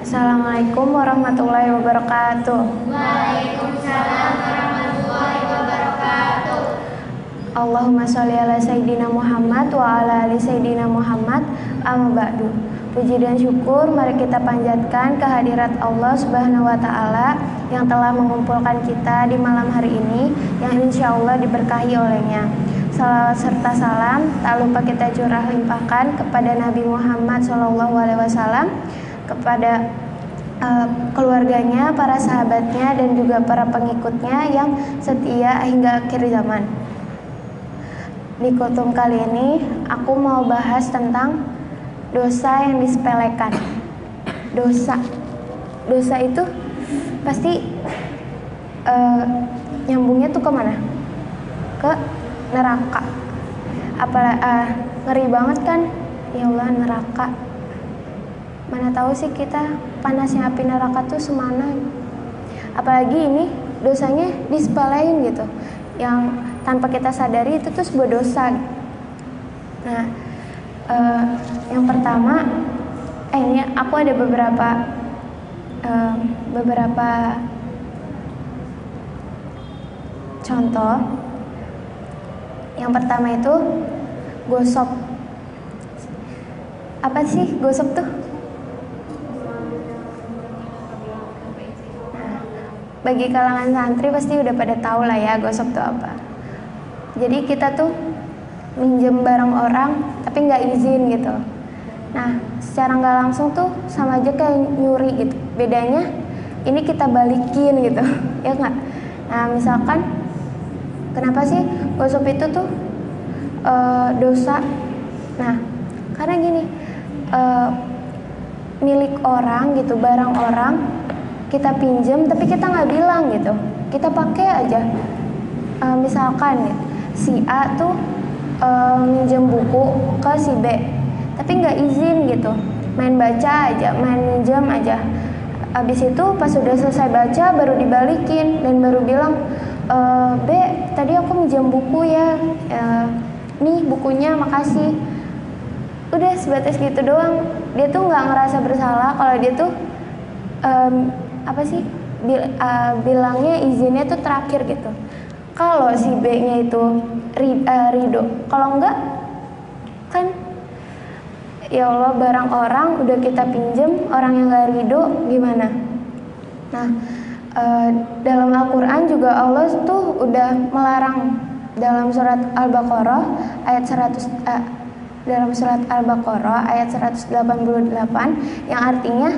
Assalamualaikum warahmatullahi wabarakatuh. Waalaikumsalam warahmatullahi wabarakatuh. Allahumma sholli ala Sayyidina Muhammad wa ala ali Sayyidina Muhammad. Amma ba'du. Puji dan syukur mari kita panjatkan kehadirat Allah Subhanahu wa taala yang telah mengumpulkan kita di malam hari ini yang insya Allah diberkahi olehnya. Salawat serta salam tak lupa kita curah limpahkan kepada Nabi Muhammad SAW, kepada keluarganya, para sahabatnya, dan juga para pengikutnya yang setia hingga akhir zaman. Di kutum kali ini aku mau bahas tentang dosa yang disepelekan. Dosa itu pasti nyambungnya tuh kemana? Ke neraka. Ngeri banget kan? Ya Allah, neraka. Mana tahu sih kita panasnya api neraka tuh semana. Apalagi ini dosanya disepelein gitu, yang tanpa kita sadari itu tuh sebuah dosa. Nah, yang pertama, ini aku ada beberapa contoh. Yang pertama itu gosok. Apa sih gosok tuh? Bagi kalangan santri pasti udah pada tahu lah ya gosok tuh apa. Jadi kita tuh minjem barang orang tapi nggak izin gitu. Nah, secara nggak langsung tuh sama aja kayak nyuri gitu. Bedanya ini kita balikin gitu, ya nggak? Nah, misalkan kenapa sih gosok itu tuh dosa? Nah, karena gini, milik orang gitu, barang orang kita pinjam tapi kita nggak bilang gitu, kita pakai aja. Misalkan ya, si A tuh minjem buku ke si B tapi nggak izin gitu, main baca aja, main minjem aja. Abis itu pas sudah selesai baca baru dibalikin dan baru bilang, B tadi aku minjem buku ya, nih bukunya, makasih. Udah sebatas gitu doang. Dia tuh nggak ngerasa bersalah kalau dia tuh bilangnya izinnya tuh terakhir gitu. Kalau si B-nya itu ridho, kalau enggak kan ya Allah, barang orang udah kita pinjem, orang yang enggak ridho gimana? Nah, dalam Al-Quran juga Allah tuh udah melarang dalam surat Al-Baqarah ayat 188 yang artinya,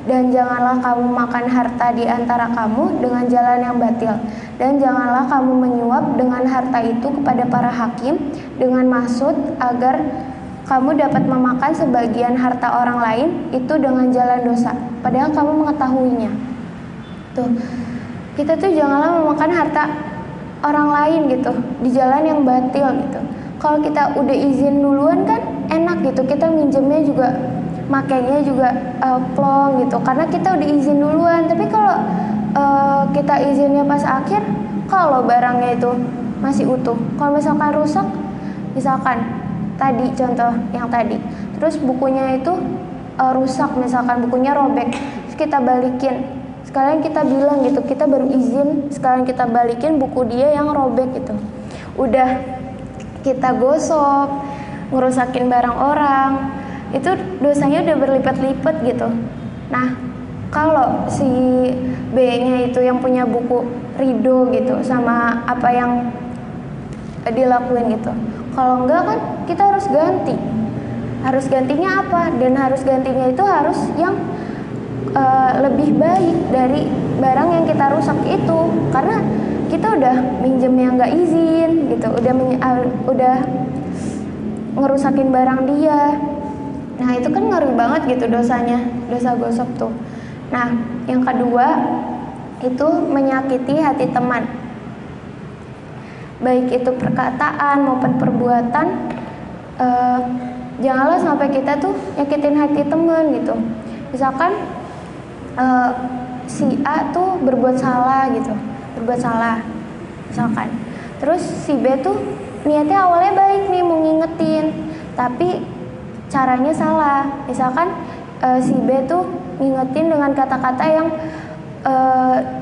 dan janganlah kamu makan harta di antara kamu dengan jalan yang batil, dan janganlah kamu menyuap dengan harta itu kepada para hakim dengan maksud agar kamu dapat memakan sebagian harta orang lain itu dengan jalan dosa padahal kamu mengetahuinya. Tuh, kita tuh janganlah memakan harta orang lain gitu di jalan yang batil gitu. Kalau kita udah izin duluan kan enak gitu, kita minjemnya juga, makanya juga plong gitu, karena kita udah izin duluan. Tapi kalau kita izinnya pas akhir, kalau barangnya itu masih utuh, kalau misalkan rusak, misalkan tadi contoh yang tadi, terus bukunya itu rusak, misalkan bukunya robek, terus kita balikin, sekalian kita bilang gitu, kita baru izin, sekalian kita balikin buku dia yang robek gitu. Udah kita gosok, ngerusakin barang orang, itu dosanya udah berlipat-lipat gitu. Nah, kalau si B-nya itu yang punya buku ridho gitu sama apa yang dilakuin gitu, kalau enggak kan kita harus ganti. Harus gantinya apa? Dan harus gantinya itu harus yang lebih baik dari barang yang kita rusak itu, karena kita udah minjem yang nggak izin gitu, udah ngerusakin barang dia. Nah, itu kan ngeri banget gitu dosanya, dosa gosok tuh. Nah, yang kedua itu menyakiti hati teman, baik itu perkataan maupun perbuatan. Janganlah sampai kita tuh nyakitin hati teman gitu. Misalkan si A tuh berbuat salah misalkan, terus si B tuh niatnya awalnya baik nih, mau ngingetin, tapi caranya salah. Misalkan si B tuh ngingetin dengan kata-kata yang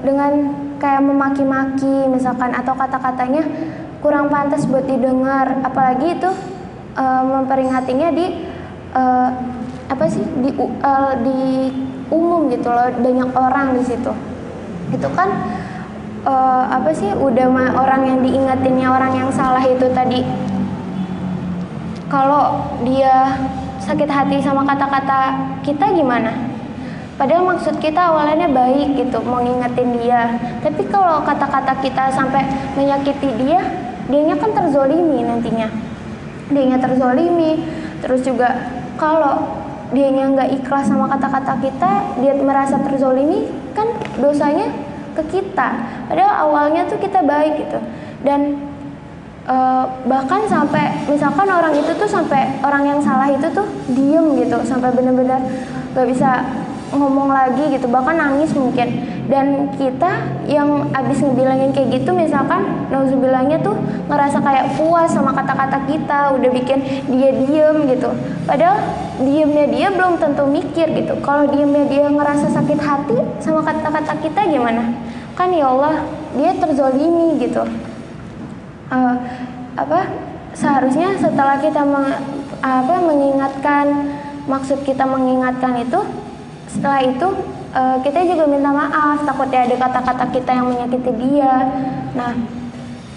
dengan kayak memaki-maki misalkan, atau kata-katanya kurang pantas buat didengar, apalagi itu memperingatinya di di umum gitu loh, banyak orang di situ. Itu kan udah orang yang diingetinnya orang yang salah itu tadi, kalau dia sakit hati sama kata-kata kita gimana? Padahal maksud kita awalnya baik gitu, mau ngingetin dia. Tapi kalau kata-kata kita sampai menyakiti dia, dianya kan terzolimi nantinya. Dianya terzolimi. Terus juga kalau dianya nggak ikhlas sama kata-kata kita, dia merasa terzolimi, kan dosanya ke kita. Padahal awalnya tuh kita baik gitu. Dan bahkan sampai misalkan orang itu tuh, sampai orang yang salah itu tuh diem gitu, sampai benar-benar nggak bisa ngomong lagi gitu, bahkan nangis mungkin. Dan kita yang abis ngebilangin kayak gitu, misalkan nauzubillahnya tuh ngerasa kayak puas sama kata-kata kita, udah bikin dia diem gitu. Padahal diemnya dia belum tentu mikir gitu. Kalau diemnya dia ngerasa sakit hati sama kata-kata kita gimana? Kan ya Allah, dia terzolimi gitu. Seharusnya setelah kita mengingatkan, maksud kita mengingatkan itu, setelah itu kita juga minta maaf, takutnya ada kata-kata kita yang menyakiti dia. Nah,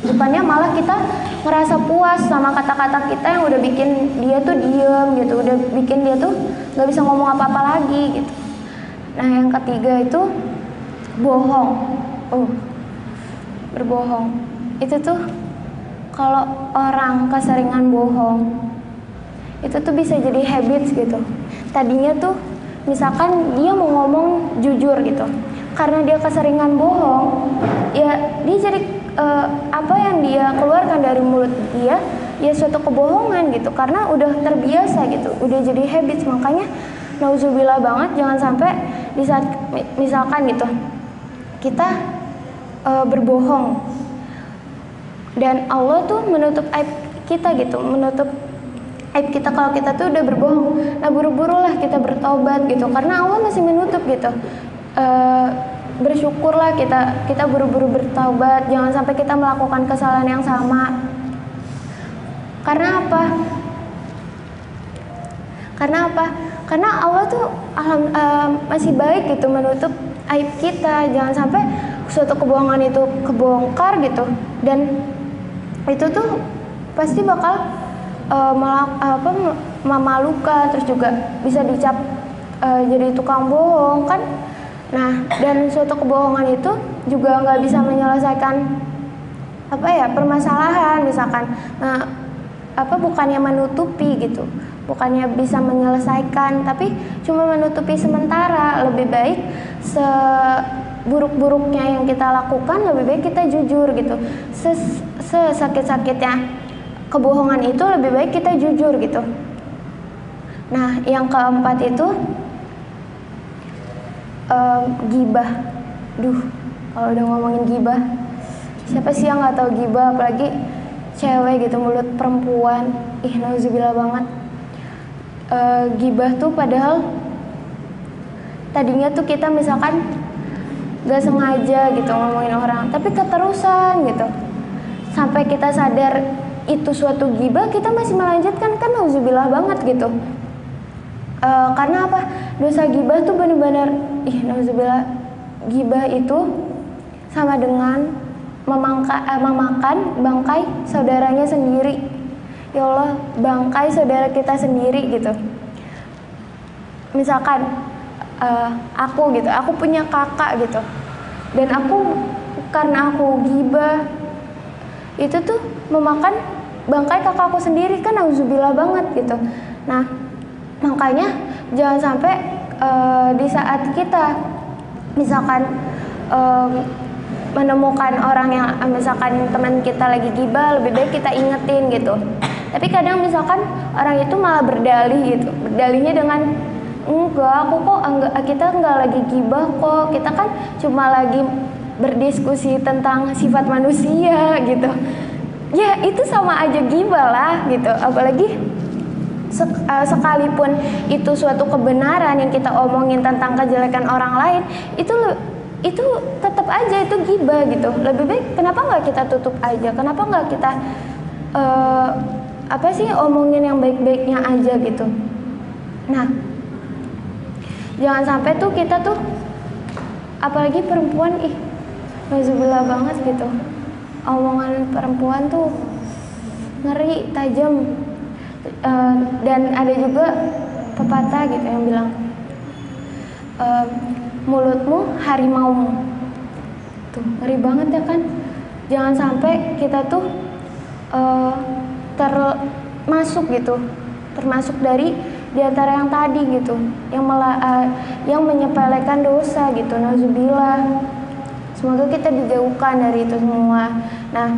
bukannya malah kita ngerasa puas sama kata-kata kita yang udah bikin dia tuh diem gitu, udah bikin dia tuh gak bisa ngomong apa-apa lagi gitu. Nah, yang ketiga itu bohong. Berbohong itu tuh, kalau orang keseringan bohong itu tuh bisa jadi habits gitu. Tadinya tuh misalkan dia mau ngomong jujur gitu, karena dia keseringan bohong, ya dia jadi apa yang dia keluarkan dari mulut dia ya suatu kebohongan gitu, karena udah terbiasa gitu, udah jadi habits. Makanya nauzubillah banget, jangan sampai di saat misalkan gitu kita berbohong dan Allah tuh menutup aib kita gitu, menutup aib kita kalau kita tuh udah berbohong. Nah, buru-burulah kita bertobat gitu, karena Allah masih menutup gitu. Bersyukurlah kita buru-buru bertobat, jangan sampai kita melakukan kesalahan yang sama. Karena apa? Karena Allah tuh masih baik gitu, menutup aib kita. Jangan sampai suatu kebohongan itu kebongkar gitu, dan itu tuh pasti bakal memalukan, terus juga bisa dicap jadi tukang bohong kan. Nah, dan suatu kebohongan itu juga nggak bisa menyelesaikan permasalahan misalkan. Nah, bukannya menutupi gitu, bukannya bisa menyelesaikan, tapi cuma menutupi sementara. Lebih baik seburuk-buruknya yang kita lakukan, lebih baik kita jujur gitu. Sesakit-sakitnya kebohongan itu, lebih baik kita jujur gitu. Nah, yang keempat itu gibah. Kalau udah ngomongin gibah, siapa sih yang nggak tahu gibah, apalagi cewek gitu, mulut perempuan. Nauzubillah banget. Gibah tuh padahal tadinya tuh kita misalkan gak sengaja gitu ngomongin orang, tapi keterusan gitu, sampai kita sadar itu suatu gibah, kita masih melanjutkan, kan nauzubillah banget gitu. Karena apa? Dosa gibah tuh benar-benar nauzubillah, gibah itu sama dengan memakan bangkai saudaranya sendiri. Ya Allah, bangkai saudara kita sendiri gitu. Misalkan aku punya kakak gitu, dan karena aku gibah itu tuh memakan bangkai kakakku sendiri, kan nauzubillah banget gitu. Nah, makanya jangan sampai di saat kita misalkan menemukan orang yang misalkan teman kita lagi gibah, lebih baik kita ingetin gitu. Tapi kadang misalkan orang itu malah berdalih gitu, berdalihnya dengan kita enggak lagi gibah kok, kita kan cuma lagi berdiskusi tentang sifat manusia gitu. Ya, itu sama aja gibah lah gitu. Apalagi sekalipun itu suatu kebenaran yang kita omongin tentang kejelekan orang lain, itu tetap aja itu ghibah gitu. Lebih baik kenapa nggak kita tutup aja, kenapa nggak kita omongin yang baik-baiknya aja gitu. Nah, jangan sampai tuh kita tuh, apalagi perempuan, nauzubillah banget gitu, omongan perempuan tuh ngeri, tajam. Dan ada juga pepatah gitu yang bilang, mulutmu harimaumu. Tuh ngeri banget ya kan. Jangan sampai kita tuh termasuk dari diantara yang tadi gitu, yang menyepelekan dosa gitu. Nauzubillah. Semoga kita dijauhkan dari itu semua. Nah,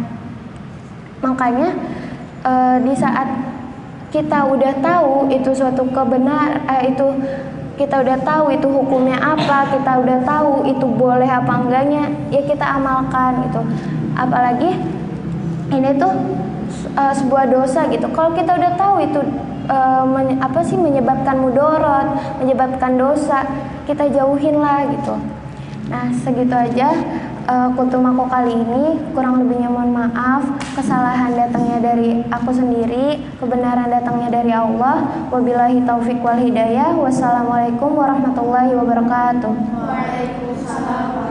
makanya di saat kita udah tahu itu suatu kita udah tahu itu hukumnya apa, kita udah tahu itu boleh apa enggaknya, ya kita amalkan gitu. Apalagi ini tuh sebuah dosa gitu. Kalau kita udah tahu itu menyebabkan mudorot, menyebabkan dosa, kita jauhin lah gitu. Nah, segitu aja kultum aku kali ini. Kurang lebihnya mohon maaf. Kesalahan datangnya dari aku sendiri, kebenaran datangnya dari Allah. Wabillahi taufik wal hidayah. Wassalamualaikum warahmatullahi wabarakatuh. Waalaikumsalam.